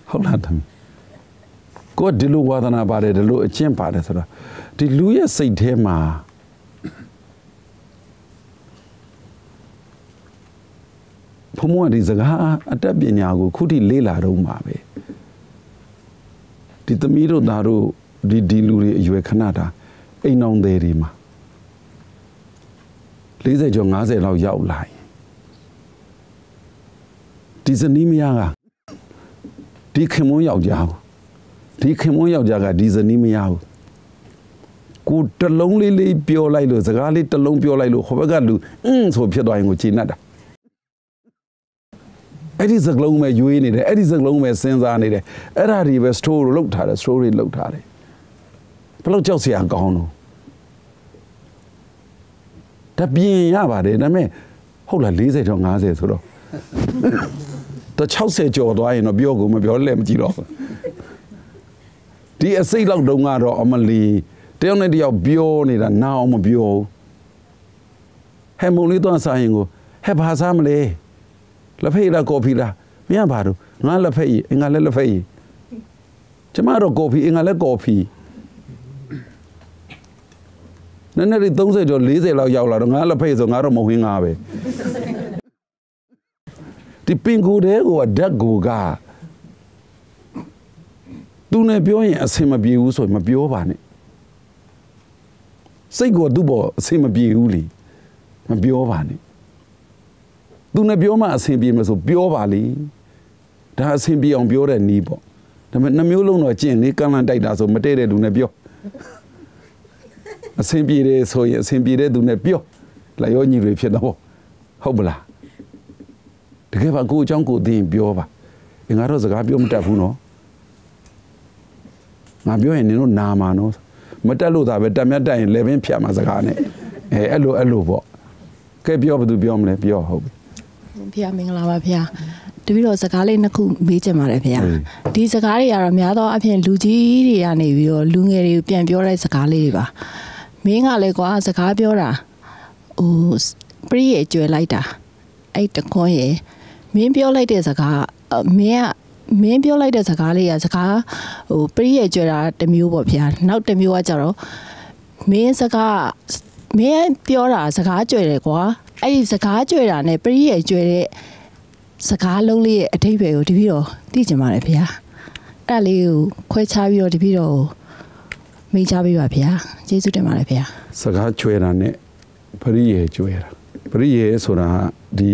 ဟုတ်လားသမီးကိုဒီလိုဝါသနာပါတယ်ဒီလိုအကျင့်ပါတယ်ဆိုတော့ဒီလူရဲ့စိတ်ထဲမှာဘုံမဒီစကားအတတ်ပညာကိုခုထိလေ့လာတော့မှာပဲဒီသမီးတို့သားတို့ဒီလူတွေအရွယ်ခဏတာအိမ်အောင်သေးတွေမှာ40ကျော်50လောက်ရောက်လာရင်ဒီဇနီးမယားကဒီခင်မွန်းယောက်ျားကိုဒီခင်မွန်းယောက်ျားကဒီဇနီးမယားကိုတလုံးလေးပြောလိုက်လို့စကားလေးတလုံးပြောလိုက်လို့ဟိုဘက်ကလူဆိုဖြစ်သွားရင်ကိုချိန်နှက်တာအဲ့ဒီစကလုံးပဲရွေးနေတယ်အဲ့ဒီစကလုံးပဲစဉ်းစားနေတယ်အဲ့ဒါတွေပဲ story လောက်ထားတယ် story လောက်ထားတယ်ဘယ်လောက်ကြောက်စရာကောင်းတော့တပြင်းရပါတယ်ဒါပေမဲ့ဟုတ်လား40ကျော်50ဆိုတော့တော့60ကျော်သွားရင်တော့ပြောကိုမပြောလဲမကြည့်တော့ဒီအစိတ်လောက်တုန်းကတော့အမလီတယောက်နဲ့တယောက်ပြောနေတာနားအောင်မပြောဟဲ့မုံလေးသွားစားရင်ကိုဟဲ့ဘာစားမလဲလက်ဖက်ရည်ကော်ဖီလားမင်းကဘာလို့ငါလက်ဖက်ရည်ငါလည်းလက်ဖက်ရည်ကျမတော့ကော်ဖီငါလည်းကော်ဖီနည်းနည်းလေး30ကျော်40လောက်ရောက်လာတော့ငါလက်ဖက်ရည်ဆိုငါတော့မဟုတ်ငါပဲဒီပင်ကိုတဲ့ကိုဓာတ်ကိုကသူနဲ့ပြောရင်အဆင်မပြေဘူးဆိုရင်မပြောပါနဲ့စိတ်ကိုသူ့ပေါ်အဆင်မပြေဘူးလေမပြောပါနဲ့သူနဲ့ပြောမှအဆင်ပြေမှာဆိုပြောပါလေဒါအဆင်ပြေအောင်ပြောတဲ့နီးပေါ့ဒါပေမဲ့နှမျိုးလုံးတော့ကျင့်နေကန့်လန့်တိုက်တာဆိုမတည့်တဲ့သူနဲ့ပြောအဆင်ပြေတယ်ဆိုရင်အဆင်ပြေတဲ့သူနဲ့ပြောလာရောညီတွေဖြစ်တော့ဟုတ်ပလားတကယ်ပါကိုအကြောင်းကိုသိရင်ပြောပါငါတို့စကားပြောမတတ်ဘူးနော်ငါပြောရင်နင်တို့နာမှာနော်မတက်လို့သာပဲတက်မြတ်တက်ရင်လေပင်ဖြတ်မှာစကားနဲ့အဲ့လိုပေါ့ကဲပြောဘာသူပြောမလဲပြောဟုတ်ပြီဖေမင်္ဂလာပါဖေတပည့်တော်စကားလေးနှစ်ခုမေးချင်ပါတယ်ဖေဒီစကားတွေကတော့များသောအားဖြင့်လူကြီးတွေကနေပြီးတော့လူငယ်တွေကိုပြန်ပြောတဲ့စကားလေးတွေပါမင်းကလည်းကွာစကားပြောတာဟိုပရိယေကျွဲလိုက်တာအဲ့တခွန်းရေမင်းပြောလိုက်တဲ့စကားမင်းပြောလိုက်တဲ့စကားလေးကစကားဟိုပရိယေကျွဲတာတစ်မျိုးပေါ့ဖေနောက်တစ်မျိုးကကြတော့မင်းစကားမင်းပြောတာစကားကျွဲတယ်ကွာအဲ့ဒီစကားကျွဲတာနဲ့ပရိယေကျွဲတဲ့စကားလုံးလေးရဲ့အထိပ္ပယ်ကိုတပည့်တော်သိချင်ပါတယ်ဖေအဲ့လေးကိုခွဲခြားပြီးတော့တပည့်တော်မိတ်ချပေးပါဖေကျေးဇူးတင်ပါတယ်ဖေစကားကျွဲတာနဲ့ပရိယေကျွဲတာပရိယေဆိုတာဒီ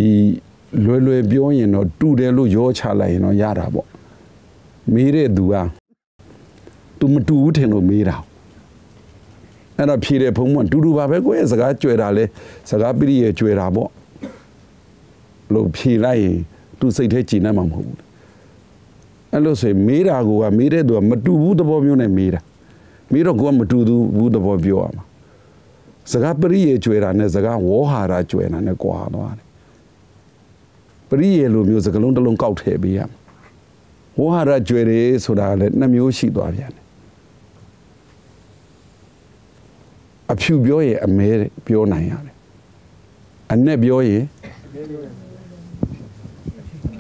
လွယ်ပြောရင်တော့တူတယ်လို့ရောချလိုက်ရင်တော့ရတာပေါ့မေးတဲ့သူက तू မတူဘူးထင်လို့မေးတာအဲ့တော့ဖြေတဲ့ဘုံမတူတူပါပဲကိုယ့်ရဲ့စကားကြွယ်တာလဲစကားပရိယေကြွယ်တာပေါ့လို့ဖြေလိုက်ရင် तू စိတ်ထဲကြည်နေမှာမဟုတ်ဘူးအဲ့လို့ဆိုရင်မေးတာကမေးတဲ့သူကမတူဘူးသဘောမျိုးနဲ့မေးတာမေးတော့ကိုကမတူဘူးသဘောပြောရမှာစကားပရိယေကြွယ်တာနဲ့စကားဝေါဟာရကြွယ်တာနဲ့ကွာသွားတယ်ပရိယေလိုမျိုးစကလုံးတစ်လုံးကောက်ထည့်ပေးရမှာဝေါဟာရကြွယ်တယ်ဆိုတာလည်းနှစ်မျိုးရှိသွားပြန်တယ်အဖြူပြောရင်အမဲပြောနိုင်ရတယ်အနဲ့ပြောရင်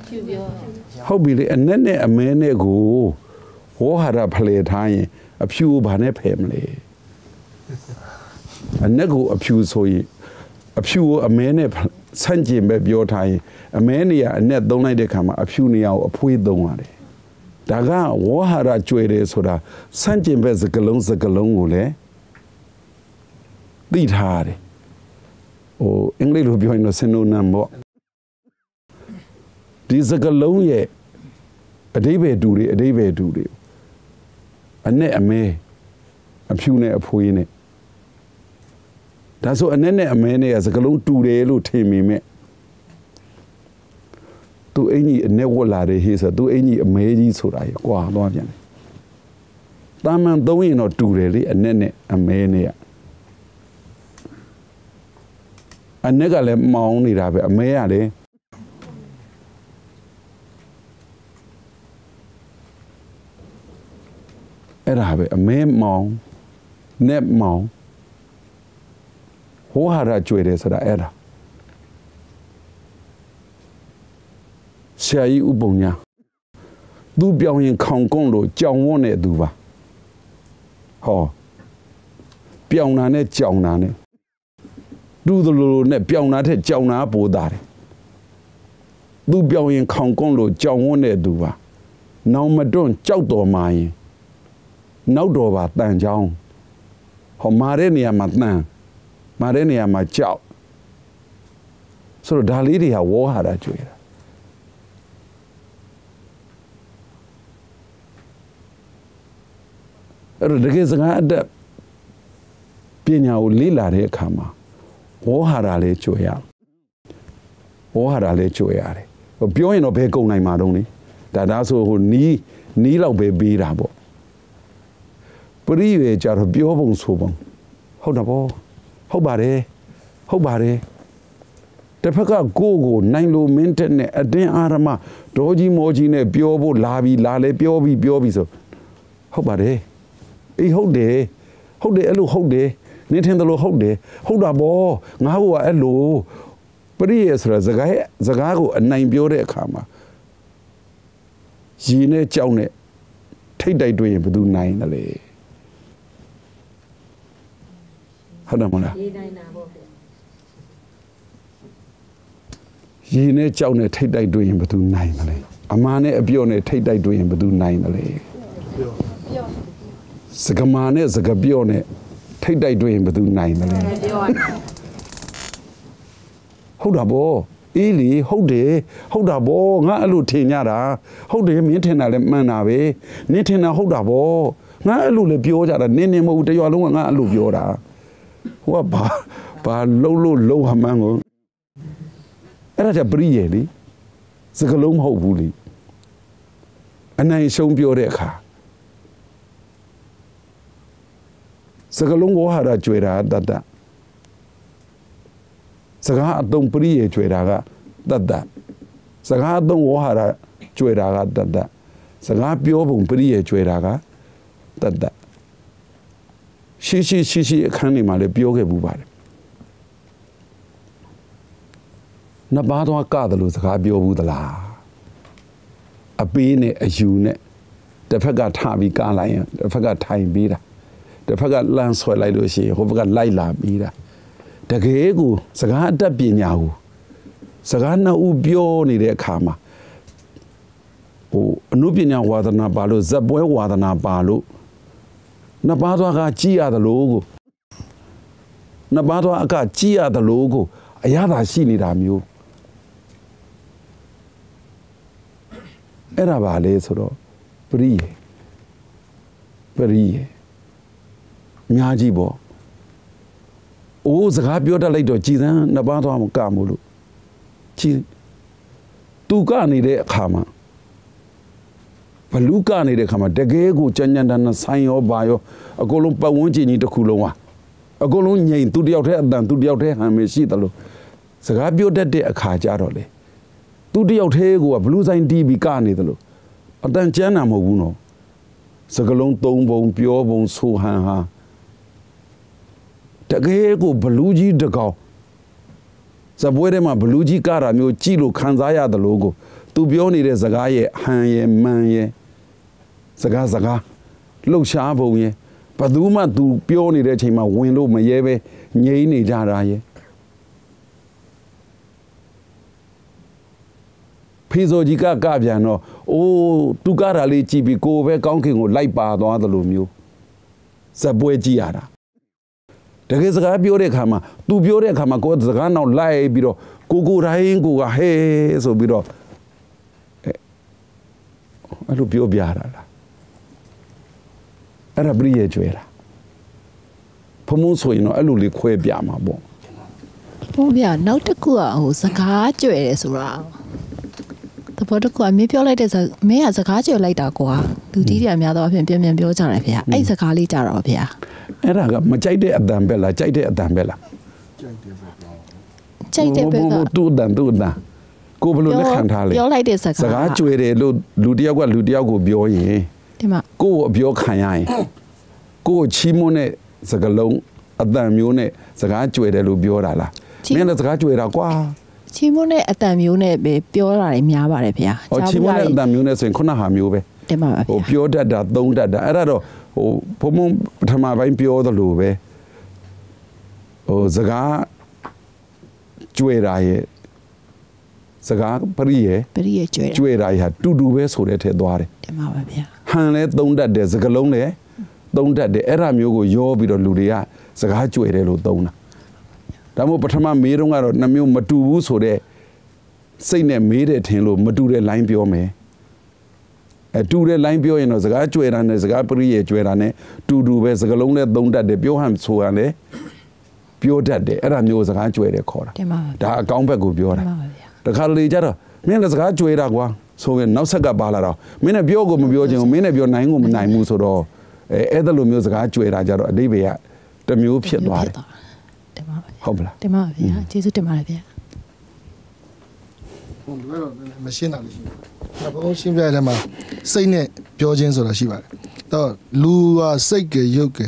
ဖြူပြောဟုတ်ပြီလေအနဲ့နဲ့အမဲနဲ့ကိုဝေါဟာရဖလှယ်ထားရင်အဖြူကိုဘာနဲ့ဖယ်မလဲအနဲ့ကိုအဖြူဆိုရင်အဖြူကိုအမဲနဲ့ဆန့်ကျင်ပဲပြောထားရင်အမဲနေရအနဲ့သုံးလိုက်တဲ့ခါမှာအဖြူနေရကိုအဖွေးသုံးရတယ်ဒါကဝေါဟာရကျွေတယ်ဆိုတာဆန့်ကျင်ဘက်စကလုံးကိုလည်းသိထားတယ်ဟိုအင်္ဂလိပ်လိုပြောရင်တော့ synonym ပေါ့ဒီစကလုံးရဲ့အဓိပ္ပာယ်တူတွေအနဲ့အမဲအဖြူနဲ့အဖွေးနဲ့ဒါဆိုအနဲ့နဲ့အမဲနဲ့စကလုံးတူတယ်လို့ထင်မိမဲ့သူအင်ကြီးအနဲ့ဝတ်လာတယ်ဟေးဆိုသူအင်ကြီးအမဲကြီးဆိုတာရကွာသွားပြန်တယ်တာမန်သုံးရင်တော့တူတယ်လေအနဲ့နဲ့အမဲနဲ့အနဲ့ကလည်းမောင်းနေတာပဲအမဲကလည်းအဲ့ဒါပဲအမဲမောင်းနဲ့မောင်းဟိုဟာရကျွေတယ်ဆိုတာအဲ့ဒါဆရာကြီးဥပုံညာ သူပြောင်းရင်ခေါင်ကုန်းလို့ကြောင်ဝန်းတဲ့သူပါဟောပြောင်းတာနဲ့ကြောင်တာနဲ့တူသလိုနဲ့ပြောင်းတာထက်ကြောင်တာပိုတာတယ်သူပြောင်းရင်ခေါင်ကုန်းလို့ကြောင်ဝန်းတဲ့သူပါနောင်မတွန့်ကြောက်တော်မှာရင်နောက်တော်ပါတန်ချောင်းဟောမာတဲ့နေရာမှာတန်မာတဲ့နေရာမှာကြောက်ဆိုတော့ဒါလေးတွေဟာဝေါ်ဟာတာကျွေးတာအဲ့တော့တကယ်စကားအတက်ပညာကိုလေ့လာတဲ့အခါမှာဝေါ်ဟာတာလေးကျွေးရဝေါ်ဟာတာလေးကျွေးရတယ်ပြောရင်တော့ဘယ်ကုန်နိုင်မှာတုံးလေဒါဆိုဟိုနီးလောက်ပဲပေးတာပေါ့ပရိယေကြတော့ပြောပုံဆိုပုံဟုတ်တာပေါ့ဟုတ်ပါတယ်တစ်ဖက်ကကိုနိုင်လိုမင်းတက်နဲ့အတင်းအာရမဒေါ်ကြီးမော်ကြီးနဲ့ပြောဖို့လာလဲပြောပြီးဆိုဟုတ်ပါတယ်အေးဟုတ်တယ်အဲ့လိုဟုတ်တယ်နင်းထင်တယ်လို့ဟုတ်တယ်ဟုတ်တာပေါ့ငါ့ကိုကအဲ့လိုပရိယေဆိုတာစကားကိုအနိုင်ပြောတဲ့အခါမှာရည်နဲ့ကြောက်နဲ့ထိတ်တိုက်တွေ့ရင်ဘယ်သူနိုင်တယ်လဲဟုတ်တယ်မလားရေးနိုင်တာပေါ့ရည်နဲ့ကြောက်နဲ့ထိတ်တိုက်တွေ့ရင်ဘယ်သူနိုင်တယ်လဲအမားနဲ့အပြော့နဲ့ထိတ်တိုက်တွေ့ရင်ဘယ်သူနိုင်တယ်လဲစကမာနဲ့စကပြော့နဲ့ထိတ်တိုက်တွေ့ရင်ဘယ်သူနိုင်တယ်လဲဟုတ်တာပေါ့အေးလေဟုတ်တယ်ဟုတ်တာပေါ့ငါအဲ့လိုထင်ကြတာဟုတ်တယ်မင်းထင်တာလည်းမှန်တာပဲနင်းထင်တာဟုတ်တာပေါ့ငါအဲ့လိုလည်းပြောကြတာနင်းမဟုတ်တရွာလုံးကငါအဲ့လိုပြောတာဟိုကဘာလုံးဟမှန်းကိုအဲ့ဒါကြပရိယေလေစကလုံးမဟုတ်ဘူးလေအနိုင်ရှုံးပြောတဲ့အခါစကလုံးကိုဟာတာကြွေတာတတ်စကားအသုံးပရိယေကြွေတာကတတ်စကားအသုံးဝဟာတာကြွေတာကတတ်စကားပြောပုံပရိယေကြွေတာကတတ်ရှိအခန်းနေမှာလည်းပြောခဲ့ဘူးပါတယ်နှစ်ပါးတော့ကတယ်လို့စကားပြောဘူးသလားအပေးနဲ့အယူနဲ့တစ်ဖက်ကထပြီးကလိုက်ရင်တစ်ဖက်ကထိုင်ပြီးတာတစ်ဖက်ကလမ်းဆွဲလိုက်လို့ရှိရင်ဟိုဘက်ကလိုက်လာပြီးတာတကယ်ကိုစကားအတတ်ပညာကိုစကားနှစ်ဦးပြောနေတဲ့အခါမှာဟိုအနုပညာဝါဒနာပါလို့ဇက်ပွဲဝါဒနာပါလို့နှစ်ပါးသွားကကြည်ရတယ်လို့ကိုနှစ်ပါးသွားအကကြည်ရတယ်လို့ကိုအရသာရှိနေတာမျိုးအဲ့ဒါပါလေဆိုတော့ပရိယေများကြီးပေါ့အိုးစကားပြောတတ်လိုက်တော့ကြည်စမ်းနှစ်ပါးသွားမကမို့လို့ကြည်သူကနေအခါမှာဘလူးကနေအခါမှာတကယ်ကိုကြမ်းကြမ်းတမ်းဆိုင်ရောပါရောအကုန်လုံးပတ်ဝန်းကျင်ကြီးတစ်ခုလုံးဟာအကုန်လုံးငြိမ်သူတယောက်တည်းအတန်သူတယောက်တည်းဟန်မရှိသလိုစကားပြောတတ်တဲ့အခါကြတော့လေသူတယောက်တည်းကိုဘလူးဆိုင်တီးပြီးကနေသလိုအတန်ကျမ်းတာမဟုတ်ဘူးနော်စကလုံးသုံးပုံပြောပုံဆိုဟန်ဟာတကယ်ကိုဘလူးကြီးတကောင်စပွဲထဲမှာဘလူးကြီးကတာမျိုးကြည့်လို့ခံစားရတယ်လို့ကိုသူပြောနေတဲ့စကားရဲ့ဟန်ရဲ့မှန်ရဲ့စကားလှုပ်ရှားပုံရဲ့ဘယ်သူမှသူပြောနေတဲ့အချိန်မှာဝင်လို့မရဲပဲငြိမ့်နေကြတာရဲ့ဖေဇော်ကြီးကပြန်တော့အိုးသူကတာလေးကြည့်ပြီးကိုယ်ပဲကောင်းခင်ကိုလိုက်ပါသွားသလိုမျိုးစပွဲကြည့်ရတာတကယ်စကားပြောတဲ့အခါမှာသူပြောတဲ့အခါမှာကိုယ်စကားနောက်လိုက်ပြီးတော့ကိုတိုင်းကိုကဟဲဆိုပြီးတော့အဲ့လိုပြောပြတာလားအဲ့ဒါပရိယေကျွဲတာဖုံဆိုရင်တော့အဲ့လိုလေးခွဲပြမှာပေါ့ဟုတ်ဗျာနောက်တစ်ခုကဟိုစကားကျွဲတယ်ဆိုတာတပေါ်တစ်ခုအမေပြောလိုက်တဲ့မင်းကစကားကျွဲလိုက်တာကွာလူကြီးတွေအများတော့အဖြစ်ပြန်ပြောကြတယ်ဗျာအဲ့စကားလေးကြတော့ဗျာအဲ့ဒါကမကြိုက်တဲ့အတန်ပဲလားကြိုက်တဲ့အတန်ပဲလားကြိုက်တဲ့ဘက်ကတူတန်ကိုဘယ်လိုလက်ခံထားလဲပြောလိုက်တဲ့စကားကြွေတယ်လို့လူတယောက်ကလူတယောက်ကိုပြောရင်ဒီမှာကိုကိုအပြောခံရရင်ကိုကိုချီးမွမ်းတဲ့စကားလုံးအတန်မျိုးနဲ့စကားကြွေတယ်လို့ပြောတာလားမင်းလည်းစကားကြွေတာကွာ ချီးမွမ်းတဲ့အတန်မျိုးနဲ့ပဲပြောတာတွေများပါတယ်ဗျာ ချီးမွမ်းတဲ့အတန်မျိုးနဲ့ဆိုရင်ခုနဟာမျိုးပဲ တင်ပါပါဗျာ ပြောတတ်တာသုံးတတ်တာအဲ့ဒါတော့ဘုံဘုံပထမပိုင်းပြောသလိုပဲစကားကျွေတာရဲ့စကားပရိယေကျွေတာရဲ့တူတူပဲဆိုတဲ့ထဲသွားတယ် တင်ပါပါဗျာ ဟန်လဲသုံးတတ်တယ်စကလုံးလဲသုံးတတ်တယ်အဲ့ဒါမျိုးကိုရောပြီးတော့လူတွေကစကားကျွေတယ်လို့သုံးတာဒါမို့ပထမမေးတော့ကတော့နှမျိုးမတူဘူးဆိုတဲ့စိတ်နဲ့မေးတယ်ထင်လို့မတူတဲ့ line ပြောမယ်တူတဲ့ line ပြောရင်တော့စကားကျွေတာနဲ့စကားပရိယေကျွေတာနဲ့တူတူပဲစကလုံးလဲသုံးတတ်တယ်ပြောဟန်ဆိုရလဲပြောတတ်တယ်အဲ့ဒါမျိုးစကားကျွေတယ်ခေါ်တာဒါအကောင်းဘက်ကိုပြောတာတခါလေကြတော့မင်းလည်းစကားကျွေတာကွာဆိုရင်နောက်ဆက်ကပါလာတော့မင်းနဲ့ပြောကိုမပြောချင်ဘူးမင်းနဲ့ပြောနိုင်ကိုမနိုင်ဘူးဆိုတော့အဲ့ဒါလိုမျိုးစကားကျွေတာကြတော့အတိတ်ပဲတမျိုးဖြစ်သွားတယ်တင်ပါပါဟုတ်ပလားတင်ပါပါဗျာကျေးဇူးတင်ပါတယ်ဗျာဘုံကတော့မရှင်းတာလေးရှိတယ်။ဘုံရှင်းပြရတဲ့မှာစိတ်နဲ့ပြောခြင်းဆိုတာရှိပါတယ်။တော့လူကစိတ်ကရုပ်က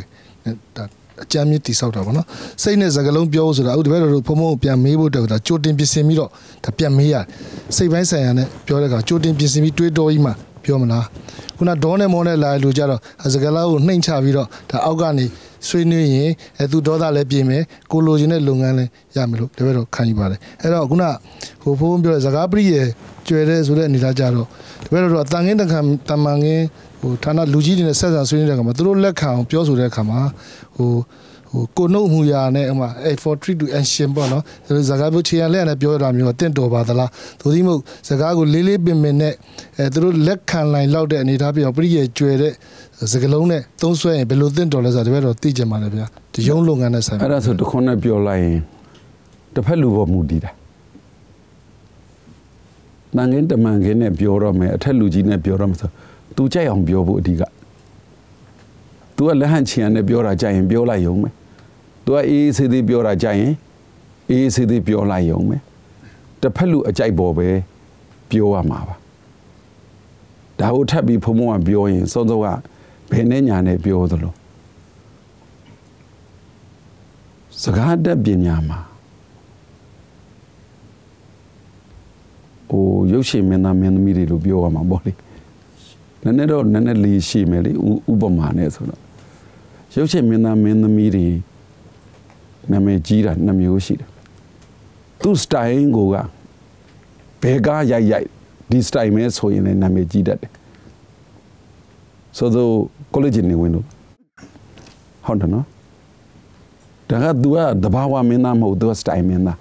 ဒါအကြမ်းမြင့်တိဆောက်တာပေါ့နော်။စိတ်နဲ့စကားလုံးပြောဆိုတာအခုဒီဘက်တော့ဘုံပြန်မေးဖို့တော့ဒါကြိုတင်ပြင်ဆင်ပြီးတော့ဒါပြန်မေးရတယ်။စိတ်ပိုင်းဆိုင်ရာနဲ့ပြောတဲ့အခါကြိုတင်ပြင်ဆင်ပြီးတွေးတောကြီးမှပြောမလား။ခုနဒေါနဲ့မောနဲ့လာလူကြတော့စကားလုံးကိုနှိမ့်ချပြီးတော့ဒါအောက်ကနေဆွေးနွေးရင်သူဒေါသလည်းပြင်မယ်ကိုလိုချင်တဲ့လုပ်ငန်းလည်းရမယ်လို့ဒီဘက်တော့ခံယူပါတယ်အဲ့တော့ခုနဟိုဘုန်းပြောတဲ့စကားပရိယေကျွဲတဲ့ဆိုတဲ့အနေထားကြတော့ဒီဘက်တော့အတန်ငင်းတခံတမန်ငင်းဟိုဌာနလူကြီးတွေနဲ့ဆက်ဆံဆွေးနွေးတဲ့အခါမှာသူတို့လက်ခံအောင်ပြောဆိုတဲ့အခါမှာဟိုကိုနှုတ်မှုရာနဲ့ဥမာfor treat to action ပေါ့နော်စကားပြောချင်ရလက်နဲ့ပြောတာမျိုးတင့်တော်ပါသလားသို့သီးမဟုတ်စကားကိုလေးလေးပင်ပင်နဲ့သူတို့လက်ခံနိုင်လောက်တဲ့အနေထားပြအောင်ပရိယေကျွဲတဲ့စကလုံးနဲ့သုံးဆွဲရင်ဘယ်လိုသင့်တော်လဲဆိုတော့ဒီဘက်တော့သိကြမှာလေဗျာဒီရုံးလုပ်ငန်းနဲ့ဆိုင်အဲ့ဒါဆိုတခွန်းနဲ့ပြောလိုက်ရင်တစ်ဖက်လူပေါ်မူတည်တာတန်ငင်းတမန်ခင်းနဲ့ပြောတော့မယ်အထက်လူကြီးနဲ့ပြောတော့မယ်ဆိုသူကြိုက်အောင်ပြောဖို့အဓိကသူကလက်ဟန်ချင်နဲ့ပြောတာကြိုက်ရင်ပြောလိုက်ရုံပဲသူကအေးဆေးသေးပြောတာကြိုက်ရင်အေးဆေးသေးပြောလိုက်ရုံပဲတစ်ဖက်လူအကြိုက်ပေါ်ပဲပြောရမှာပါဒါကိုထပ်ပြီးဖုံဖုံကပြောရင်စောစောကဘယ်နဲ့ညာနဲ့ပြောသလိုစကားတတ်ပညာမှာရုပ်ရှင်မင်းသားမင်းသမီးတွေလို့ပြောရမှာပေါ့လေနည်းနည်းလေးရှိမယ်လေဥပမာနဲ့ဆိုတော့ရုပ်ရှင်မင်းသားမင်းသမီးတွေနာမည်ကြီးတာ2မျိုးရှိတယ်သူ့စတိုင်ကိုကဘယ်ကားရိုက်ဒီစတိုင်မဲဆိုရင်လည်းနာမည်ကြီးတတ်တယ်ဆိုတော့ college နေဝင်လို့ဟုတ်တယ်နော်ဒါက तू ကတဘာဝမင်းသားမဟုတ် तू ကစတိုင်မင်းသား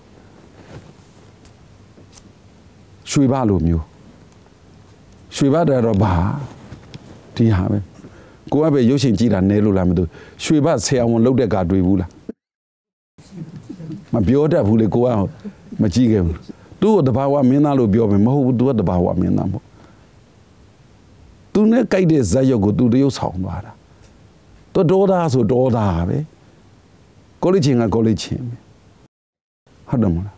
ရွှေဘလိုမျိုးရွှေဘတဲ့တော့ဘာဒီဟာပဲကိုကပဲရုပ်ရှင်ကြည့်တာနဲလို့လားမသိရွှေဘဆရာဝန်လုပ်တဲ့ကတွေ့ဘူးလားမပြောတတ်ဘူးလေကိုကမကြည့်ခဲ့ဘူးသူ့ကိုတဘာဝမင်းသားလို့ပြောမယ်မဟုတ်ဘူး तू ကတဘာဝမင်းသားမဟုတ်သူနဲ့ကြိုက်တဲ့ဇာတ်ရုပ်ကိုသူတရုပ်ဆောင်သွားတာတော်တော်သားဆိုတော်သားပဲကိုလိချင်းကကိုလိချင်းပဲဟုတ်တယ်မလား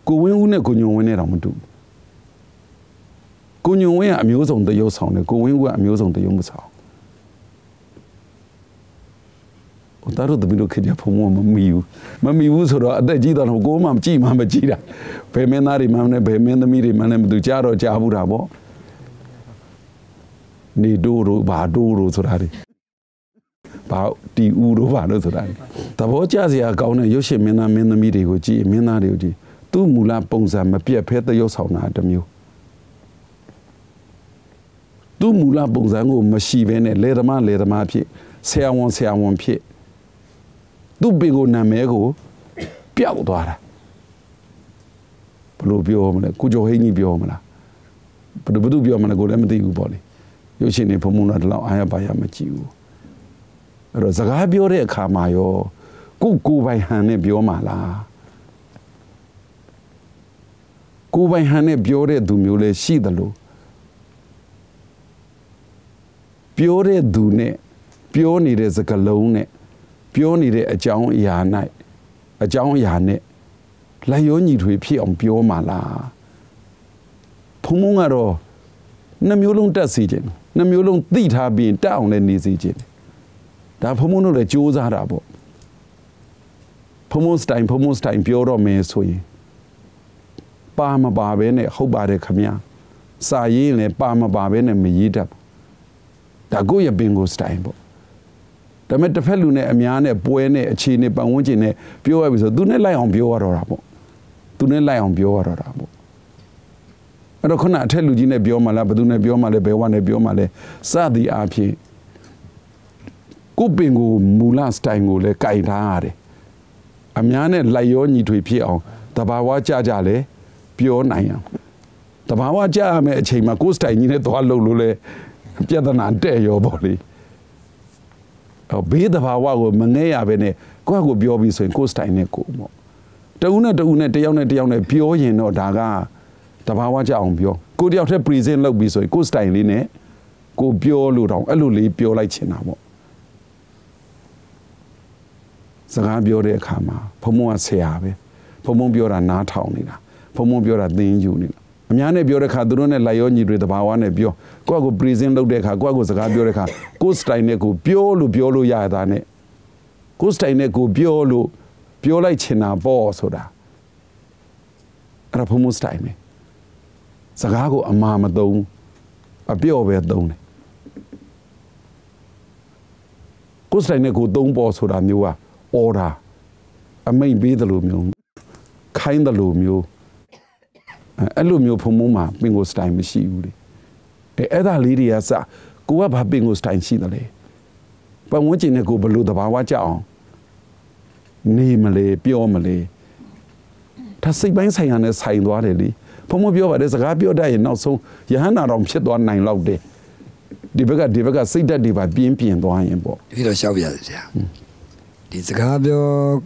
ကိုဝင်းဦးနဲ့ကိုညုံဝင်းနဲ့တော့မတူကိုညုံဝင်းကအမျိုးစုံတရုပ်ဆောင်တယ်ကိုဝင်းဦးကအမျိုးစုံတရုပ်မဆောင်ဟိုတာတို့တမီးတို့ခေတ္တဖုံမမီဘူးဆိုတော့အသက်ကြီးတော့ကိုမှမကြည့်မှမကြည့်တာဘယ်မင်းသားတွေမှနဲ့ဘယ်မင်းသမီးတွေမှနဲ့မသူကြားတော့ကြားဘူးတာပေါ့နေတိုးတို့ဘာတိုးတို့ဆိုတာတွေဘာတီဦးတို့ဘာလို့ဆိုတာသဘောကျစရာကောင်းတဲ့ရုပ်ရှင်မင်းသားမင်းသမီးတွေကိုကြည့်မင်းသားတွေကိုကြည့်သူ့မူလပုံစံမပြတ်ဖဲသရုပ်ဆောင်တာတစ်မျိုးသူ့မူလပုံစံကိုမရှိဘဲနဲ့လေသမားဖြစ်ဆရာဝန်ဖြစ်သူ့ပေကိုနာမည်ကိုပျောက်သွားတာဘယ်လိုပြောမလဲကိုကျော်ဟိန်းကြီးပြောမလားဘယ်သူပြောမလဲကိုလည်းမသိဘူးပေါ့လေရုပ်ရှင်တွေဖုံဖုံတော့ဒီလောက်အားရပါရမကြည့်ဘူးအဲ့တော့စကားပြောတဲ့အခါမှာရောကိုပိုင်ဟန်နဲ့ပြောမှာလားကိုပိုင်ဟန်နဲ့ပြောတဲ့သူမျိုးလည်းရှိသလိုပြောတဲ့သူနဲ့ပြောနေတဲ့စကားလုံးနဲ့ပြောနေတဲ့အကြောင်းအရာနဲ့လိုက်ရောညီထွေဖြစ်အောင်ပြောမှာလားဖုံဖုံကတော့2မျိုးလုံးတက်စီခြင်း2မျိုးလုံးသိထားပြီးတက်အောင်လည်းနေစီခြင်းဒါဖုံဖုံတို့လည်းကြိုးစားတာပေါ့ဖ promote timeပြောတော့မယ်ဆိုရင်ပါမပါပဲနဲ့ဟုတ်ပါတယ်ခင်ဗျာစာရေးရင်လည်းပါမပါပဲနဲ့မရေးတတ်ဒါကိုယ့်ရဲ့ bingo style ပေါ့ဒါပေမဲ့တစ်ဖက်လူနဲ့အများနဲ့ပွဲနဲ့အခြေအနေပတ်ဝန်းကျင်နဲ့ပြောရပြီဆိုသူနဲ့လိုက်အောင်ပြောရတော့တာပေါ့သူနဲ့လိုက်အောင်ပြောရတော့တာပေါ့အဲ့တော့ခုနအထက်လူကြီးနဲ့ပြောမှလားဘယ်သူနဲ့ပြောမှလဲဘယ်ဝနဲ့ပြောမှလဲစသည်အားဖြင့်ကိုပင်ကိုမူလစတိုင်ကိုလည်းကြိုက်ထားရတယ်အများနဲ့လိုက်ရောညီထွေဖြစ်အောင်တဘာဝကြလဲပြောနိုင်အောင်တဘာဝကြရမယ့်အချိန်မှာကိုစတိုင်ကြီးနဲ့သွားလှုပ်လို့လဲပြဿနာတဲ့ရောပေါ့လေဘေးတဘာဝကိုမငဲရပဲနဲ့ကိုယ့်ကိုပြောပြီးဆိုရင်ကိုစတိုင်နဲ့ကိုပေါ့တဦးနဲ့တဦးနဲ့တယောက်နဲ့တယောက်နဲ့ပြောရင်တော့ဒါကတဘာဝကြအောင်ပြောကိုတယောက်တည်း present လုပ်ပြီးဆိုရင်ကိုစတိုင်လေးနဲ့ကိုပြောလို့တော့အဲ့လိုလေးပြောလိုက်ချင်တာပေါ့စကားပြောတဲ့အခါမှာဘုံဘုံကဆရာပဲဘုံဘုံပြောတာနားထောင်နေတာဘုံဘုံပြောတာသင်ယူနေတာအများနဲ့ပြောတဲ့အခါသူတို့နဲ့လိုက်ရောညီတွေတဘာဝနဲ့ပြောကိုယ့်ကို present လုပ်တဲ့အခါကိုယ့်ကိုစကားပြောတဲ့အခါကိုယ် style နဲ့ကိုပြောလို့ရတာနဲ့ကိုယ် style နဲ့ကိုပြောလိုက်ချင်တာပေါ့ဆိုတာအဲ့ဒါဘုံဘုံ style ပဲစကားကိုအမှားမသုံးအပြော့ပဲသုံးတယ်ကိုယ် style နဲ့ကိုသုံးပေါ့ဆိုတာမျိုးက order အမိန့်ပေးတယ်လို့မျိုးခိုင်းတယ်လို့မျိုးအဲ့လိုမျိုးဖုံဖုံမှာပင်ကိုစတိုင်မရှိဘူးလေအဲ့ဒါလေးတွေကစကိုကဘာပင်ကိုစတိုင်ရှိတယ်လေပတ်ဝန်းကျင်နဲ့ကိုဘလို့တဘာဝကြအောင်နေမလဲပြောမလဲဒါစိတ်ပိုင်းဆိုင်ရာနဲ့ဆိုင်သွားတယ်လေဖုံဖုံပြောပါတယ်စကားပြောတတ်ရင်နောက်ဆုံးယဟန္တာတော်ဖြစ်သွားနိုင်လောက်တယ်ဒီဘက်ကစိတ်ဓာတ်တွေပါပြင်းသွားရင်ပေါ့ဒီတော့ရှောက်ပြရစီဗျာဒီစကားပြော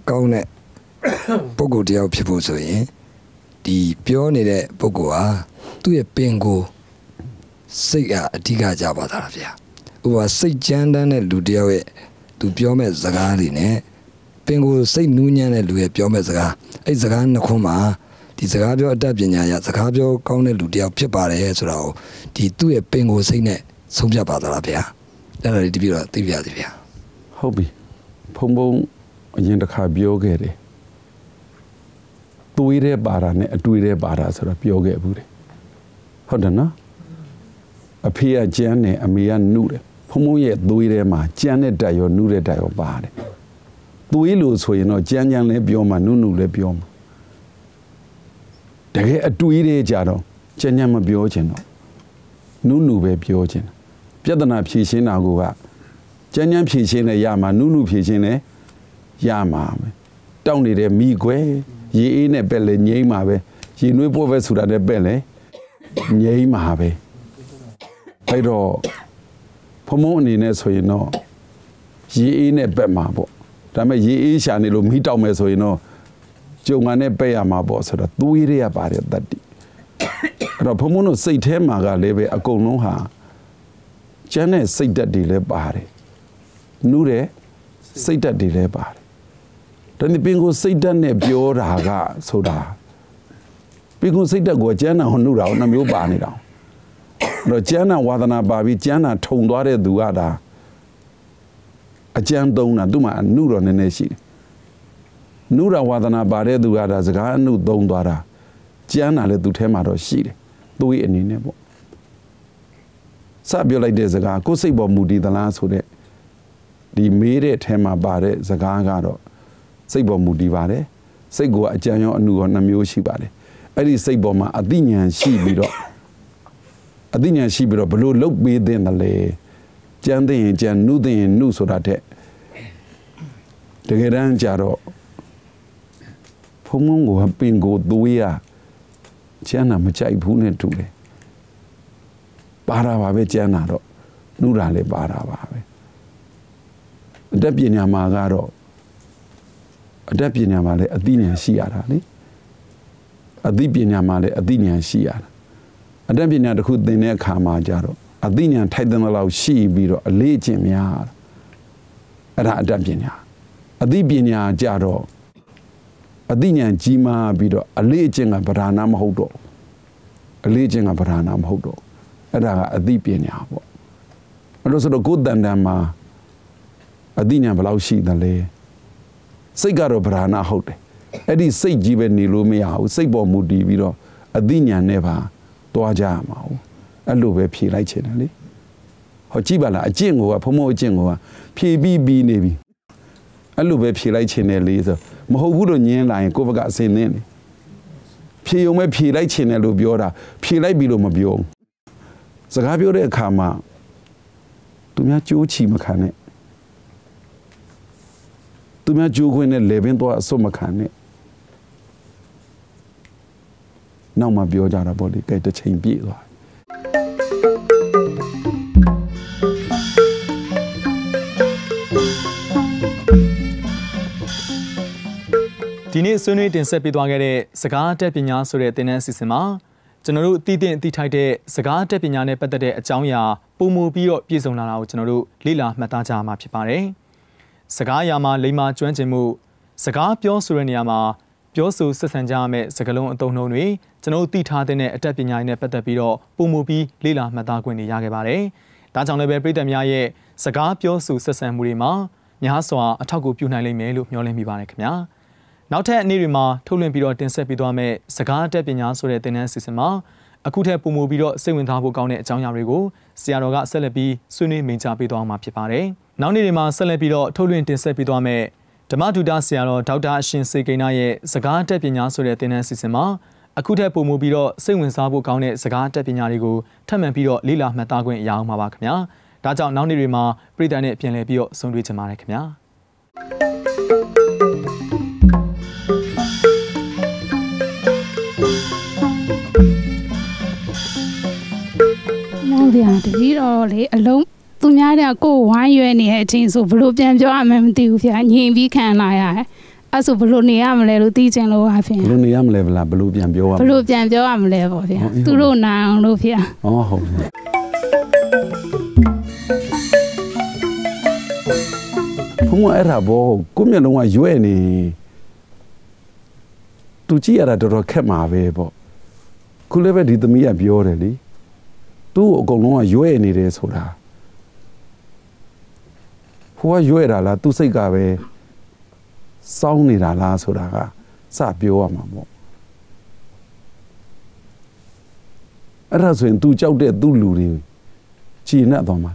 ကောင်းတဲ့ပုဂ္ဂိုလ်တယောက်ဖြစ်ဖို့ဆိုရင်ဒီပြောနေတဲ့ပုဂ္ဂိုလ်ဟာသူ့ရဲ့ပင်ကိုစိတ်ကအဓိကကြပါတာဗျာဥပမာစိတ်ကြမ်းတမ်းတဲ့လူတယောက်ရဲ့သူပြောမဲ့စကားတွေနဲ့ပင်ကိုစိတ်နူးညံ့တဲ့လူရဲ့ပြောမဲ့စကားအဲ့စကားနှစ်ခုမှာဒီစကားပြောအတတ်ပညာရစကားပြောကောင်းတဲ့လူတယောက်ဖြစ်ပါတယ်ဆိုတာကိုဒီသူ့ရဲ့ပင်ကိုစိတ်နဲ့ဆုံးဖြတ်ပါသလားဗျာအဲ့ဒါလေးတပြည့်တော့သိပြရစီဗျာဟုတ်ပြီဖုံဖုံအရင်တစ်ခါပြောခဲ့တယ်သွေးတဲ့ပါတာနဲ့အတွေ့တဲ့ပါတာဆိုတာပြောခဲ့ဘူးတယ်ဟုတ်တယ်နော်အဖေကကြမ်းတယ်အမေကနှုတယ်ဖုံဖုံရဲ့သွေးထဲမှာကြမ်းတဲ့တက်ရောနှုတဲ့တက်ရောပါတယ်သွေးလို့ဆိုရင်တော့ကြမ်းလည်းပြောမှာနှုလည်းပြောမှာတကယ်အတွေ့တဲ့ကြတော့ကြမ်းမပြောချင်တော့နှုပဲပြောချင်ပြဿနာဖြေရှင်းတာကကြမ်းဖြေရှင်းလဲရမှာနှုဖြေရှင်းလဲရမှာပဲတောက်နေတဲ့မိခွဲရေအေးနဲ့ပက်လဲငိမ့်မှာပဲရေနွေးပို့ပဲဆိုတာနဲ့ပက်လဲငိမ့်မှာပဲအဲ့တော့ဖမုံအနေနဲ့ဆိုရင်တော့ရေအေးနဲ့ပက်မှာပေါ့ဒါပေမဲ့ရေအေးရှာနေလို့မိတောက်မယ်ဆိုရင်တော့ကြုံကနေပက်ရမှာပေါ့ဆိုတော့သွေးတွေကပါတယ်တတ်တိအဲ့တော့ဖမုံတို့စိတ်ထဲမှာကလည်းပဲအကုန်လုံးဟာကျန်တဲ့စိတ်ဓာတ်တွေလည်းပါတယ်နူးတဲ့စိတ်ဓာတ်တွေလည်းပါတယ်ဒါနဲ့ပင်ကိုစိတ်ဓာတ်နဲ့ပြောတာကဆိုတာပင်ကိုစိတ်ဓာတ်ကိုကျမ်းနာဟောနှုတာနှမျိုးပါနေတာအဲ့တော့ကျမ်းနာဝါဒနာပါပြီးကျမ်းနာထုံသွားတဲ့သူကဒါအကျမ်းသုံးတာသူ့မှာအနှုတော့နည်းနည်းရှိတယ်နှုတာဝါဒနာပါတဲ့သူကဒါစကားအနှုသုံးသွားတာကျမ်းနာလည်းသူထဲမှာတော့ရှိတယ်သွေးအနေနဲ့ပေါ့စပြောလိုက်တဲ့စကားကိုယ်စိတ်ပေါ်မူတည်သလားဆိုတဲ့ဒီမေးတဲ့ထဲမှာပါတဲ့စကားကတော့စိတ်ပေါ်မူတည်ပါတယ်စိတ်ကအကြံရောအနုရောနှမျိုးရှိပါတယ်အဲ့ဒီစိတ်ပေါ်မှာအသိဉာဏ်ရှိပြီးတော့ဘလို့လုတ်ပေးတဲ့တယ်လေကြမ်းတဲ့ရင်ကြမ်းနှုတဲ့ရင်နှုဆိုတာတဲ့တကယ်တမ်းကြတော့ဖုံမုံကိုပင်ကိုသွေးရကျမ်းနာမကြိုက်ဘူးနဲ့တူတယ်ပါတာပါပဲကျမ်းနာတော့နှုတာလည်းပါတာပါပဲအတတ်ပညာမှာကတော့အတတ်ပညာမှာလည်းအသိဉာဏ်ရှိရတာလေအသိပညာမှာလည်းအသိဉာဏ်ရှိရတာအတတ်ပညာတစ်ခုသင်တဲ့အခါမှာကြတော့အသိဉာဏ်ထိုက်တဲ့လောက်ရှိပြီးတော့အလေးအကျင့်များအဲ့ဒါအတတ်ပညာအသိပညာကြတော့အသိဉာဏ်ကြီးမားပြီးတော့အလေးအကျင့်ကဗราဏမဟုတ်တော့အဲ့ဒါကအသိပညာပေါ့အဲ့လိုဆိုတော့ကိုယ်တန်တန်မှာအသိဉာဏ်ဘယ်လောက်ရှိသလဲ စိတ်ကတော့ဗราဏဟုတ်တယ်အဲ့ဒီစိတ်ကြီးပဲနေလို့မရဘူးစိတ်ပေါ်မူတည်ပြီးတော့အသိဉာဏ်နဲ့ပါတွားကြရမှာဟုတ်အဲ့လိုပဲဖြေလိုက်ချင်တယ်လေဟောကြည့်ပါလားအကျင့်ကိုကဖုံဖုံအကျင့်ကိုကဖြေပြီးနေပြီအဲ့လိုပဲဖြေလိုက်ချင်တယ်လေဆိုမဟုတ်ဘူးလို့ညင်းလာရင်ကိုယ့်ဘက်ကအစင်းနေတယ်ဖြေုံပဲဖြေလိုက်ချင်တယ်လို့ပြောတာဖြေလိုက်ပြီလို့မပြောဘူးစကားပြောတဲ့အခါမှာသူများကြိုးချီမခံနဲ့သူများကြိုးခွင်းနဲ့လေပင်တော့အစွတ်မခံနဲ့နောက်မှပြောကြတာပေါ့လေကဲတစ်ချိန်ပြည့်သွားဒီနေ့ဆွေးနွေးတင်ဆက်ပေးသွားခဲ့တဲ့စကားတက်ပညာဆိုတဲ့သင်တန်းအစီအစဉ်မှာကျွန်တော်တို့အသိထိုက်တဲ့စကားတက်ပညာနဲ့ပတ်သက်တဲ့အကြောင်းအရာပုံမူပြီးတော့ပြည့်စုံလာတာကိုကျွန်တော်တို့လေ့လာမှတ်သားကြရမှာဖြစ်ပါတယ်။စကားအရာမှာလိမ္မာကျွမ်းကျင်မှုစကားပြောဆိုတဲ့နေရာမှာပြောဆိုဆက်ဆံကြရမယ့်စကားလုံးအသုံးအနှုန်းတွေကျွန်တော်တို့သိထားတဲ့အတတ်ပညာတွေနဲ့ပတ်သက်ပြီးတော့ပုံမူပြီးလေ့လာမှတ်သားခွင့်တွေရခဲ့ပါတယ်။ဒါကြောင့်လည်းပဲပရိသတ်များရဲ့စကားပြောဆိုဆက်ဆံမှုတွေမှာများစွာအထောက်အကူပြုနိုင်လိမ့်မယ်လို့မျှော်လင့်မိပါတယ်ခင်ဗျာ။နောက်ထပ်နေ့တွေမှာထုတ်လွှင့်ပြီးတော့တင်ဆက်ပေးသွားမယ့်စကားတက်ပညာဆိုတဲ့သင်တန်းအစီအစဉ်မှာအခုထက်ပိုမိုပြီးတော့စိတ်ဝင်စားဖို့ကောင်းတဲ့အကြောင်းအရာတွေကိုဆရာတော်ကဆက်လက်ပြီးဆွေးနွေးမိန့်ကြားပေးသွားမှာဖြစ်ပါတယ်။နောက်နေ့တွေမှာဆက်လက်ပြီးတော့ထုတ်လွှင့်တင်ဆက်ပေးသွားမယ့်ဓမ္မဒုတဆရာတော်ဒေါက်တာအရှင်စေကိန်းရဲ့စကားတက်ပညာဆိုတဲ့သင်တန်းအစီအစဉ်မှာအခုထက်ပိုမိုပြီးတော့စိတ်ဝင်စားဖို့ကောင်းတဲ့စကားတက်ပညာတွေကိုထပ်မံပြီးတော့လေ့လာမှတ်သားခွင့်ရအောင်ပါခင်ဗျာ။ဒါကြောင့်နောက်နေ့တွေမှာပြည်သူနဲ့ပြန်လည်ပြီးတော့ဆုံတွေ့ကြပါရစေခင်ဗျာ။ဗျာတတိတော့လေအလုံးသူများတဲ့ကိုယ်ဝိုင်းရွယ်နေတဲ့အချိန်ဆိုဘလို့ပြန်ပြောရမှန်းမသိဘူးဗျာညင်ပြီးခံလာရတယ်အဲ့ဆိုဘလို့နေရမလဲလို့သိချင်လို့ပါဗျာဘလို့နေရမလဲဗလားဘလို့ပြန်ပြောရမလဲဘလို့ပြန်ပြောရမလဲပေါ့ဗျာသူတို့နိုင်အောင်လို့ဗျာဟုတ်ဘုံအဲ့ဒါဘောကိုမျက်လုံးကရွဲ့နေသူကြည့်ရတာတော်တော်ခက်မှာပဲပေါ့ခုလည်းပဲဒီသမီးကပြောတယ်လေသူ့အကုန်လုံးကရွဲ့နေတယ်ဆိုတာဟိုကရွဲ့တာလားသူ့စိတ်ကပဲစောင်းနေတာလားဆိုတာကစပြောရမှာပေါ့အဲ့ဒါဆိုရင်သူကြောက်တဲ့သူ့လူတွေခြေနဲ့သွားမှာ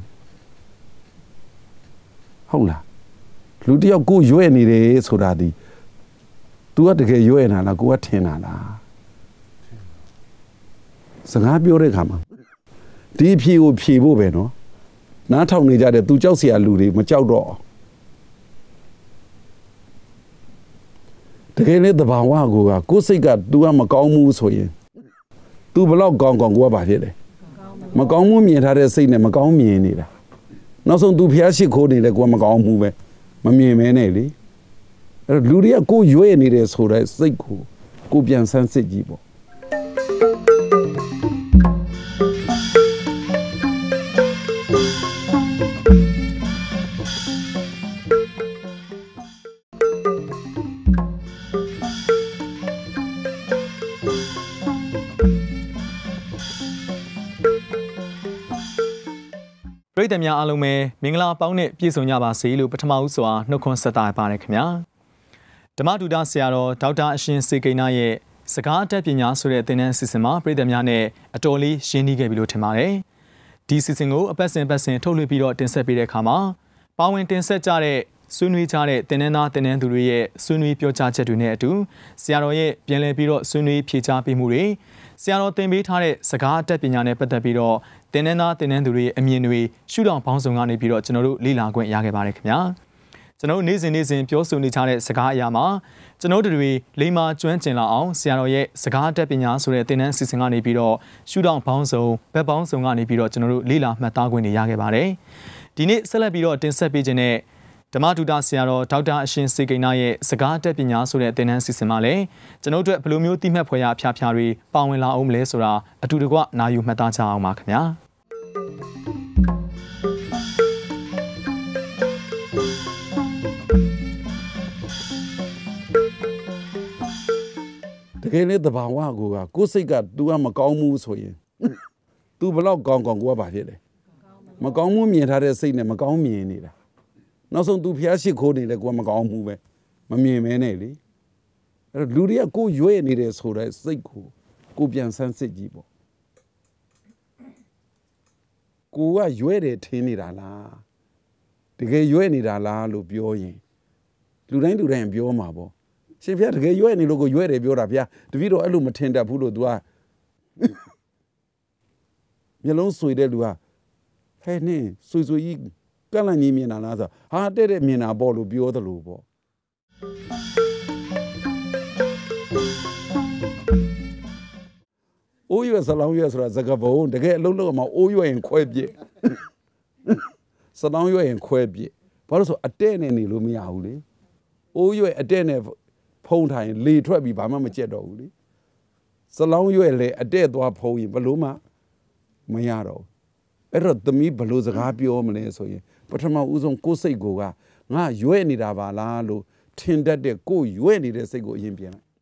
ဟုတ်လားလူတယောက်ကိုရွဲ့နေတယ်ဆိုတာဒီ तू ကတကယ်ရွဲ့နေတာလားကိုကထင်တာလားစကားပြောတဲ့အခါမှာဒီဖြေကိုဖြေဖို့ပဲနော်နားထောင်နေကြတဲ့သူကြောက်เสียလူတွေမကြောက်တော့တကယ်လေတဘာဝကိုစိတ်က तू ကမကောင်းဘူးဆိုရင် तू ဘလောက်ကောင်းကောင်းကိုကဘာဖြစ်လဲမကောင်းမှုမြင်ထားတဲ့စိတ်နဲ့မကောင်းမြင်နေတာနောက်ဆုံး तू ဖျားရှိခိုးနေတယ်ကိုကမကောင်းမှုပဲမမြင်မဲနဲ့လေအဲ့လူတွေကကိုရွေ့နေတယ်ဆိုတဲ့စိတ်ကိုပြန်ဆန်းစစ်ကြည့်ပေါ့ပရိသတ်များအားလုံးပဲမင်္ဂလာပေါင်းနဲ့ပြည့်စုံကြပါစေလို့ပထမဦးစွာနှုတ်ခွန်းဆက်တာပါတယ်ခင်ဗျာဓမ္မဒုတဆရာတော်ဒေါက်တာအရှင်စေကိန်းရဲ့စကားအတတ်ပညာဆိုတဲ့သင်တန်းအစီအစဉ်မှာပရိသတ်များနဲ့အတော်လေးရှင်းနှီးခဲ့ပြီလို့ထင်ပါတယ်ဒီအစီအစဉ်ကိုအပတ်စဉ်ထုတ်လွှင့်ပြီးတော့တင်ဆက်ပေးတဲ့အခါမှာပါဝင်တင်ဆက်ကြတဲ့ဆွေးနွေးကြတဲ့သင်တန်းသားသင်တန်းသူတွေရဲ့ဆွေးနွေးပြောကြားချက်တွေနဲ့အတူဆရာတော်ရဲ့ပြန်လည်ပြီးတော့ဆွေးနွေးဖြေကြားပေးမှုတွေဆရာတော်သင်ပေးထားတဲ့စကားအတတ်ပညာနဲ့ပတ်သက်ပြီးတော့သင်တန်းသားသင်တန်းသူတွေရဲ့အမြင်တွေရှုထောင့်ပေါင်းစုံကနေပြီးတော့ကျွန်တော်တို့လေ့လာခွင့်ရခဲ့ပါတယ်ခင်ဗျာကျွန်တော်တို့နေ့စဉ်ပြောဆိုနေကြတဲ့စကားအရာမှာကျွန်တော်တို့တွေလိမ္မာကျွမ်းကျင်လာအောင်ဆရာတော်ရဲ့စကားအတတ်ပညာဆိုတဲ့သင်တန်းအစီအစဉ်ကနေပြီးတော့ရှုထောင့်ပေါင်းစုံဘက်ပေါင်းစုံကနေပြီးတော့ကျွန်တော်တို့လေ့လာမှတ်သားခွင့်တွေရခဲ့ပါတယ်ဒီနေ့ဆက်လက်ပြီးတော့တင်ဆက်ပေးခြင်းနဲ့ဓမ္မဒုတဆရာတော်ဒေါက်တာအရှင်စေကိန်းရဲ့စကားတက်ပညာဆိုတဲ့သင်တန်းအစီအစဉ်မှာလည်းကျွန်တော်တို့ဘယ်လိုမျိုးတိမှတ်ဖွယ်ရာဖျားတွေပါဝင်လာအောင်မလဲဆိုတာအတူတကွနာယူမှတ်သားကြအောင်ပါခင်ဗျာတကယ်လေတဘာဝကိုစိတ်က तू ကမကောင်းဘူးဆိုရင် तू ဘလောက်ကောင်းကောင်းကိုကဘာဖြစ်လဲမကောင်းမှုမြင်ထားတဲ့စိတ်နဲ့မကောင်းမြင်နေတာနောက်ဆုံး तू ဖျားရှိခိုးနေလဲကိုကမကောင်းဘူးပဲမ မြင်မဲနဲ့လေအဲ့တော့လူတွေကကိုရွဲ့နေတယ်ဆိုတဲ့စိတ်ကိုပြန်ဆန်းစစ်ကြည့်ပေါ့ကိုကရွဲ့တယ်ထင်းနေတာလားတကယ်ရွဲ့နေတာလားလို့ပြောရင်လူတိုင်းပြောမှာပေါ့ရှင်ဗျာတကယ်ရွဲ့နေလို့ကိုရွဲ့တယ်ပြောတာဗျာတပည့်တော်အဲ့လိုမထင်တတ်ဘူးလို့ तू ကမျက်လုံးဆွေတဲ့လူကဟဲ့နင်းဆွေကြီးကန့်လန့်ကြီးမြင်တာလားဆိုဟာတဲ့မြင်တာပေါ့လို့ပြောသလိုပေါ့အိုးရွယ်ဆလောင်းရွယ်ဆိုတာစကားပုံတကယ်အလုံးလုံးမှာအိုးရွယ်ရင်ခွဲပြစ်ဆလောင်းရွယ်ရင်ခွဲပြစ်ဘာလို့ဆိုအတဲ့နဲ့နေလို့မရဘူးလေအိုးရွယ်အတဲ့နဲ့ဖုံးထိုင်လေထွက်ပြီးဘာမှမကြက်တော့ဘူးလေဆလောင်းရွယ်လေအတဲ့သွားဖုံးရင်ဘလို့မှမရတော့အဲ့တော့သမီးဘလို့စကားပြောမလဲဆိုရင်ပထမဦးဆုံးကိုယ်စိတ်ကိုကငါရွဲ့နေတာပါလားလို့ထင်တတ်တဲ့ကိုယ်ရွဲ့နေတဲ့စိတ်ကိုအရင်ပြင်လိုက်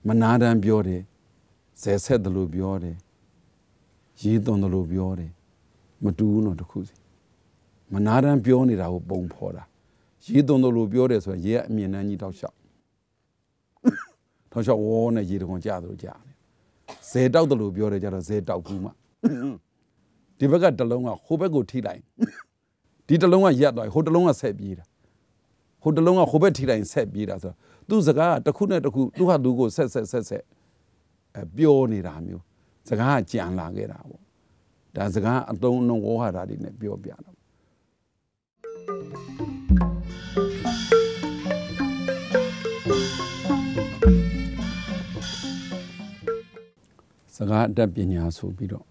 မနာတမ်းပြောတယ်ဇယ်ဆက်တယ်လို့ပြောတယ်ရေးသွန်တယ်လို့ပြောတယ်မတူဘူးတော့တခုစီမနာတမ်းပြောနေတာကိုပုံဖော်တာရေးသွန်တယ်လို့ပြောတယ်ဆိုရင်ရေးအမြင်နှမ်းကြီးတောက်လျှောက်ဝေါနဲ့ရေတခွန်ကြာတယ်ကြာတယ်ဇယ်တောက်တယ်လို့ပြောတယ်ကြတော့ဇယ်တောက်ဘူးမှဒီဘက်ကတလုံးကဟိုဘက်ကိုထိလိုက်ဒီတလုံးကရက်သွားဟိုတလုံးကဆက်ပြေးတာဟိုတလုံးကဟိုဘက်ထိလိုက်ဆက်ပြေးတာဆိုတော့သူ့စကားကတစ်ခုနဲ့တစ်ခုသူ့ဟာသူကိုဆက်ပြောနေတာမျိုးစကားကကြံလာခဲ့တာပေါ့ဒါစကားအတုံးအနှုံဝေါဟာတာတွေနဲ့ပြောပြတာစကားအတတ်ပညာဆိုပြီးတော့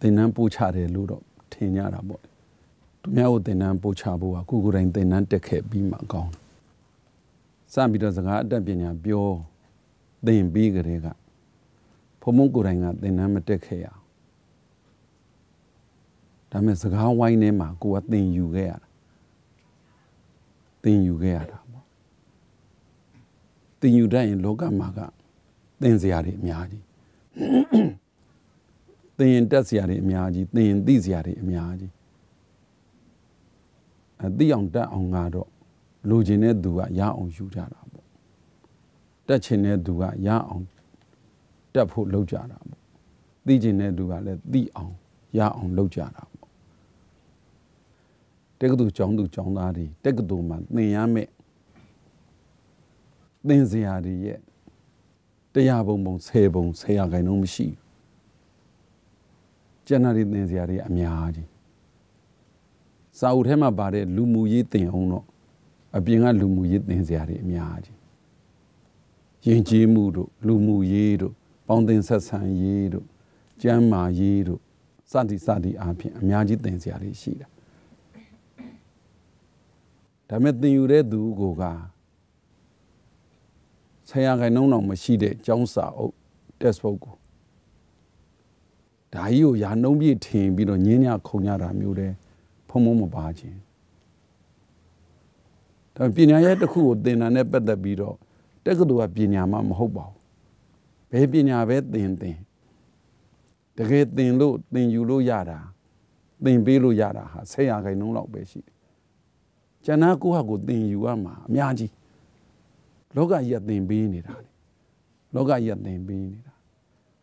သင်တန်းပို့ချတယ်လို့တော့ထင်ကြတာပေါ့သူများကိုသင်တန်းပို့ချဖို့ကကိုယ်ကိုယ်တိုင်သင်တန်းတက်ခဲ့ပြီးမှကောင်းစပြီးတော့စကားအတတ်ပညာပြောသင်ပြီးကြတဲ့ကဘုံမုံကိုယ်တိုင်ကသင်တန်းမတက်ခဲ့ရအောင်ဒါမဲ့စကားဝိုင်းထဲမှာကိုကသင်ယူခဲ့ရတာပေါ့သင်ယူတတ်ရင်လောကမှာကသင်စရာတွေအများကြီးသင်ရင်တက်စရာတွေအများကြီးသင်ရင်သိစရာတွေအများကြီးသိအောင်တက်အောင်ကတော့လိုချင်တဲ့သူကရအောင်ယူကြတာပေါ့တက်ချင်တဲ့သူကရအောင်တက်ဖို့လုပ်ကြတာပေါ့သိချင်တဲ့သူကလည်းသိအောင်ရအောင်လုပ်ကြတာပေါ့တက္ကသိုလ်ကျောင်းသားတွေတက္ကသိုလ်မှာသင်ရမယ့်သင်စရာတွေရဲ့100 ပုံ10 ပုံ10 ရာခိုင်နှုန်းမရှိဘူးကျန်တဲ့သင်စရာတွေအများကြီးစာအုပ်ထဲမှာပါတဲ့လူမှုရေးသင်အောင်တော့အပြင်ကလူမှုရေးသင်စရာတွေအများကြီးယဉ်ကျေးမှုတို့လူမှုရေးတို့ပေါင်းသင်ဆက်ဆံရေးတို့ကျန်းမာရေးတို့စသည်အားဖြင့်အများကြီးသင်စရာတွေရှိတာဒါမဲ့သင်ယူတဲ့သူကိုက10 ရာခိုင်နှုန်းတော့မရှိတဲ့ကျောင်းစာအုပ် textbook ကိုဒါကြီးကိုရာနှုံးပြည့်ထင်ပြီးတော့ညင်းညခုံညတာမျိုးတဲ့ဖုံမပါခြင်းဒါပညာရဲ့တစ်ခုကိုသင်တာနဲ့ပတ်သက်ပြီးတော့တက္ကသိုလ်ကပညာမှမဟုတ်ပါဘူးဘယ်ပညာပဲသင်တကယ်သင်လို့သင်ယူလို့ရတာသင်ပေးလို့ရတာဟာ10 ရာခိုင်နှုန်းလောက်ပဲရှိတယ်ကျန်တာကိုယ့်ဟာကိုယ်သင်ယူရမှာအများကြီးလောကကြီးကသင်ပေးနေတာလေလောကကြီးကသင်ပေးနေတာ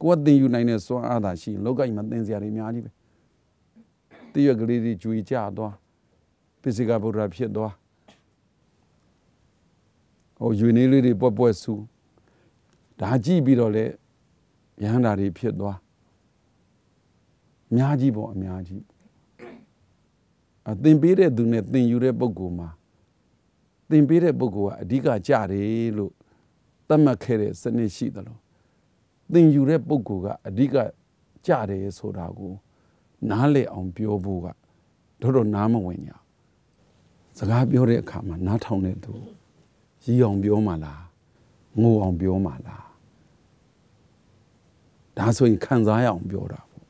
ကိုယ်ကသင်ယူနိုင်တဲ့စွမ်းအားသာရှိရင်လောကကြီးမှာသင်စရာတွေအများကြီးပဲတည့်ရွက်ကလေးတွေကျွေကြသွားပစ္စည်းကဗုဒ္ဓဖြစ်သွားဟိုယူနေလေးတွေပွက်ဆူဒါကြည့်ပြီးတော့လေရဟန္တာတွေဖြစ်သွားအများကြီးပေါ့အများကြီးအသင်ပေးတဲ့သူနဲ့သင်ယူတဲ့ပုဂ္ဂိုလ်မှာသင်ပေးတဲ့ပုဂ္ဂိုလ်ကအဓိကကြတယ်လို့သတ်မှတ်ခဲ့တဲ့စနစ်ရှိသလိုသင်ယူတဲ့ပုဂ္ဂိုလ်ကအဓိကကြတယ်ဆိုတာကိုနားလည်အောင်ပြောဖို့ကတော့နားမဝင်ကြစကားပြောတဲ့အခါမှာနားထောင်တဲ့သူရီအောင်ပြောမှလားငိုအောင်ပြောမှလားဒါဆိုရင်ခံစားရအောင်ပြောတာပေါ့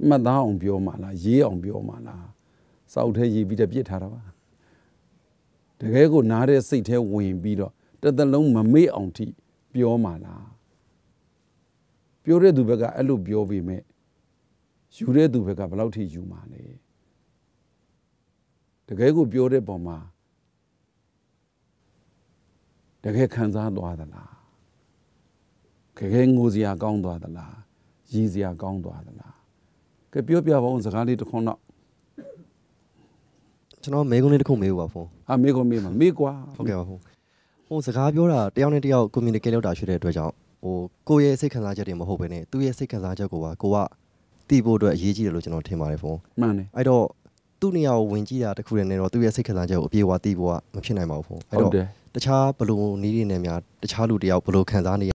မှတ်သားအောင်ပြောမှလားရေးအောင်ပြောမှလားစောက်ထဲရေးပြီးတော့ပြစ်ထားတာပါတကယ်ကိုနားတဲ့စိတ်ထဲဝင်ပြီးတော့တစ်သက်လုံးမမေ့အောင်ထိပြောမှလားပြောတဲ့သူဘက်ကအဲ့လိုပြောပြီးမဲ့ ယူတဲ့သူဘက်ကဘယ်လောက်ထိယူမှာလဲတကယ်ကိုပြောတဲ့ပုံမှာတကယ်ခံစားသွားသလားတကယ်ငိုစရာကောင်းသွားသလားရည်စရာကောင်းသွားသလားကဲပြောပြပါဦးစကားလေးတစ်ခွန်းတော့ ကျွန်တော်မဲကုန်းလေးတစ်ခုမေးပါဖုန်း ဟာမေးခွန်းမေးမှာမေးကွာ ဟုတ်ကဲ့ပါဖုန်းဟိုစကားပြောတာတယောက်နဲ့တယောက် communicate လုပ်တာရှိတဲ့အတွက်ကြောင့်ဟိုကိုယ့်ရဲ့စိတ်ခံစားချက်တွေမဟုတ်ဘဲနဲ့သူ့ရဲ့စိတ်ခံစားချက်ကိုပါကိုကတီးဖို့အတွက်အရေးကြီးတယ်လို့ကျွန်တော်ထင်ပါတယ်ဖုန်း မှန်တယ် အဲ့တော့သူ့နေရာကိုဝင်ကြည့်တာတခုတည်းနဲ့တော့သူ့ရဲ့စိတ်ခံစားချက်ကိုအပြေအဝတီးဖို့ကမဖြစ်နိုင်ပါဘူးဖုန်းအဲ့တော့တခြားဘလို့နီးတွေနဲ့များတခြားလူတယောက်ဘလို့ခံစားနေ